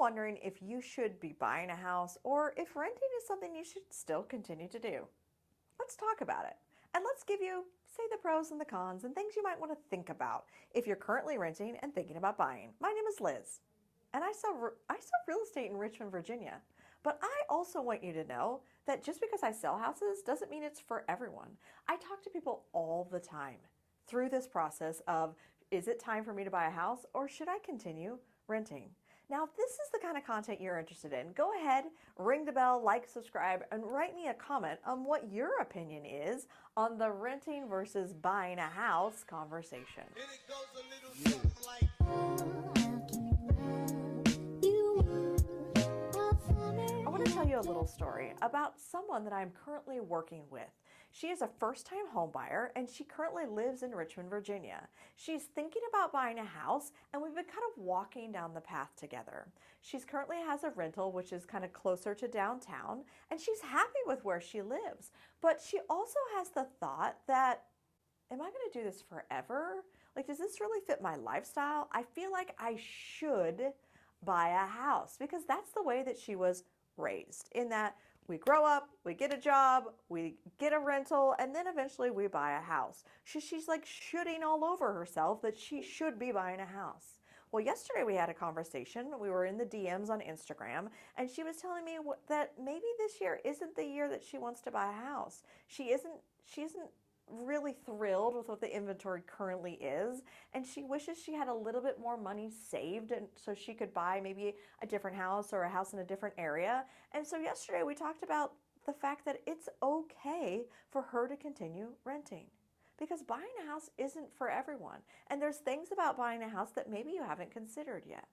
wondering if you should be buying a house or if renting is something you should still continue to do? Let's talk about it. And let's give you, say, the pros and the cons and things you might want to think about if you're currently renting and thinking about buying. My name is Liz, and I sell real estate in Richmond, Virginia. But I also want you to know that just because I sell houses doesn't mean it's for everyone. I talk to people all the time through this process of, is it time for me to buy a house or should I continue renting? Now, if this is the kind of content you're interested in, go ahead, ring the bell, like, subscribe, and write me a comment on what your opinion is on the renting versus buying a house conversation. And it goes a little something like, I want to tell you a little story about someone that I'm currently working with. She is a first-time home buyer and she currently lives in Richmond, Virginia. She's thinking about buying a house and we've been kind of walking down the path together. She's currently has a rental which is kind of closer to downtown and she's happy with where she lives. But she also has the thought that, am I going to do this forever? Like, does this really fit my lifestyle? I feel like I should buy a house because that's the way that she was raised, in that we grow up, we get a job, we get a rental, and then eventually we buy a house. She's like shooting all over herself that she should be buying a house. Well, yesterday we had a conversation. We were in the DMs on Instagram, and she was telling me that maybe this year isn't the year that she wants to buy a house. She isn't really thrilled with what the inventory currently is, and she wishes she had a little bit more money saved and so she could buy maybe a different house or a house in a different area. And so yesterday we talked about the fact that it's okay for her to continue renting because buying a house isn't for everyone, and there's things about buying a house that maybe you haven't considered yet.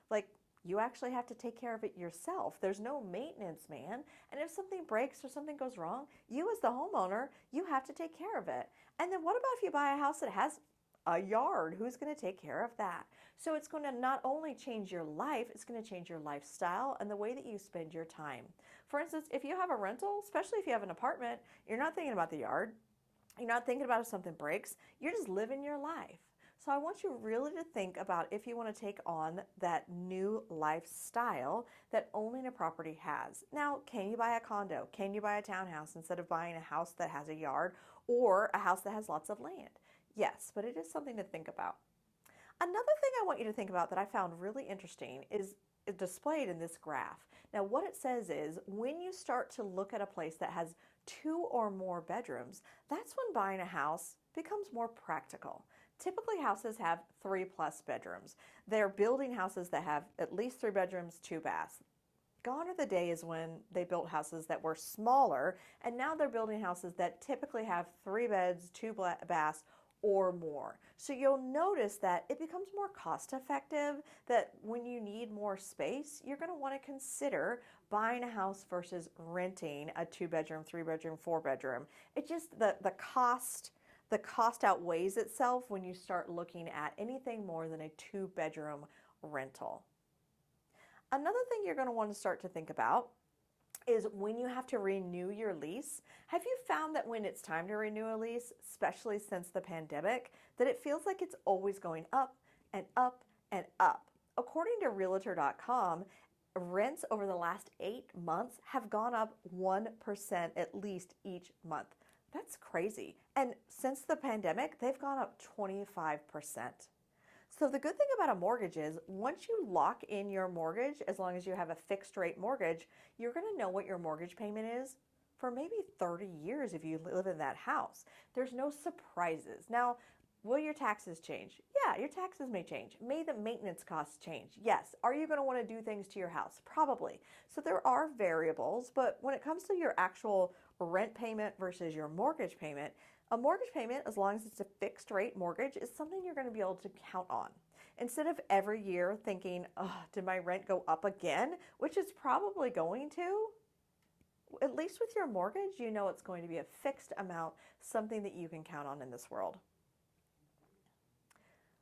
Like, you actually have to take care of it yourself. There's no maintenance man. And if something breaks or something goes wrong, you as the homeowner, you have to take care of it. And then what about if you buy a house that has a yard? Who's going to take care of that? So it's going to not only change your life, it's going to change your lifestyle and the way that you spend your time. For instance, if you have a rental, especially if you have an apartment, you're not thinking about the yard. You're not thinking about if something breaks. You're just living your life. So I want you really to think about if you want to take on that new lifestyle that owning a property has. Now, can you buy a condo? Can you buy a townhouse instead of buying a house that has a yard or a house that has lots of land? Yes, but it is something to think about. Another thing I want you to think about that I found really interesting is displayed in this graph. Now, what it says is when you start to look at a place that has 2 or more bedrooms, that's when buying a house becomes more practical. Typically, houses have 3+ bedrooms. They're building houses that have at least 3 bedrooms, 2 baths. Gone are the days when they built houses that were smaller, and now they're building houses that typically have 3 beds, 2 baths, or more. So you'll notice that it becomes more cost effective, that when you need more space, you're going to want to consider buying a house versus renting a 2-bedroom, 3-bedroom, 4-bedroom. It just, the cost outweighs itself when you start looking at anything more than a 2-bedroom rental. Another thing you're going to want to start to think about is when you have to renew your lease. Have you found that when it's time to renew a lease, especially since the pandemic, that it feels like it's always going up and up and up? According to Realtor.com, rents over the last 8 months have gone up 1% at least each month. That's crazy. And since the pandemic, they've gone up 25%. So the good thing about a mortgage is once you lock in your mortgage, as long as you have a fixed rate mortgage, you're going to know what your mortgage payment is for maybe 30 years if you live in that house. There's no surprises. Now, will your taxes change? Yeah, your taxes may change. May the maintenance costs change? Yes. Are you going to want to do things to your house? Probably. So there are variables, but when it comes to your actual rent payment versus your mortgage payment, a mortgage payment, as long as it's a fixed rate mortgage, is something you're going to be able to count on. Instead of every year thinking, oh, did my rent go up again? Which it's probably going to. At least with your mortgage, you know it's going to be a fixed amount, something that you can count on in this world.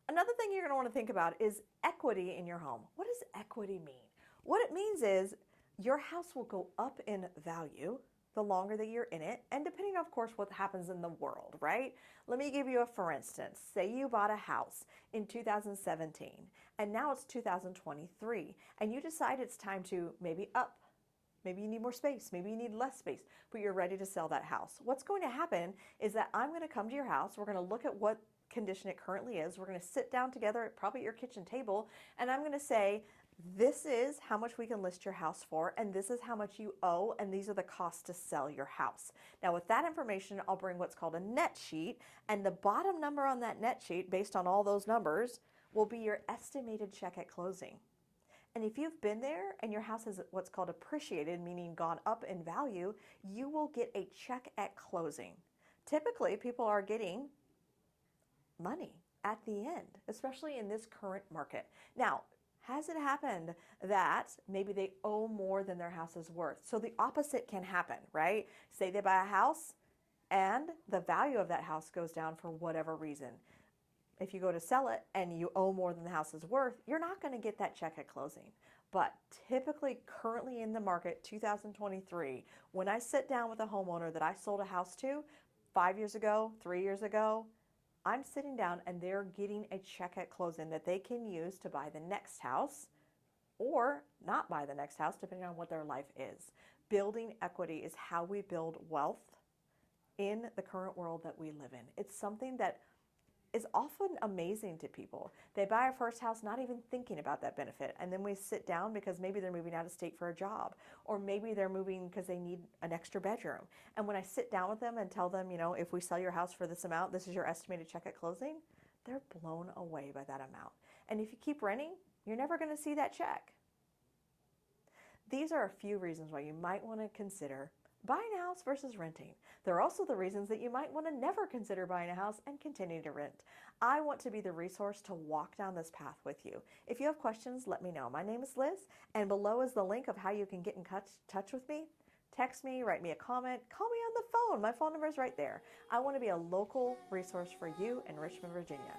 Another thing you're going to want to think about is equity in your home. What does equity mean? What it means is your house will go up in value the longer that you're in it, and depending, of course, what happens in the world, right? Let me give you a for instance. Say you bought a house in 2017, and now it's 2023, and you decide it's time to maybe up. Maybe you need more space, maybe you need less space, but you're ready to sell that house. What's going to happen is that I'm going to come to your house, we're going to look at what condition it currently is, we're going to sit down together, probably at your kitchen table, and I'm going to say, this is how much we can list your house for, and this is how much you owe, and these are the costs to sell your house. Now with that information, I'll bring what's called a net sheet, and the bottom number on that net sheet, based on all those numbers, will be your estimated check at closing. And if you've been there and your house has what's called appreciated, meaning gone up in value, you will get a check at closing. Typically, people are getting money at the end, especially in this current market. Now, has it happened that maybe they owe more than their house is worth? So the opposite can happen, right? Say they buy a house and the value of that house goes down for whatever reason. If you go to sell it and you owe more than the house is worth, you're not going to get that check at closing. But typically, currently in the market, 2023, when I sit down with a homeowner that I sold a house to 5 years ago, 3 years ago, I'm sitting down and they're getting a check at closing that they can use to buy the next house or not buy the next house, depending on what their life is. Building equity is how we build wealth in the current world that we live in. It's something that is often amazing to people. They buy a first house not even thinking about that benefit, and then we sit down because maybe they're moving out of state for a job, or maybe they're moving because they need an extra bedroom. And when I sit down with them and tell them, you know, if we sell your house for this amount, this is your estimated check at closing, they're blown away by that amount. And if you keep renting, you're never going to see that check. These are a few reasons why you might want to consider buying a house versus renting. There are also the reasons that you might want to never consider buying a house and continue to rent. I want to be the resource to walk down this path with you. If you have questions, let me know. My name is Liz, and below is the link of how you can get in touch with me. Text me, write me a comment, call me on the phone. My phone number is right there. I want to be a local resource for you in Richmond, Virginia.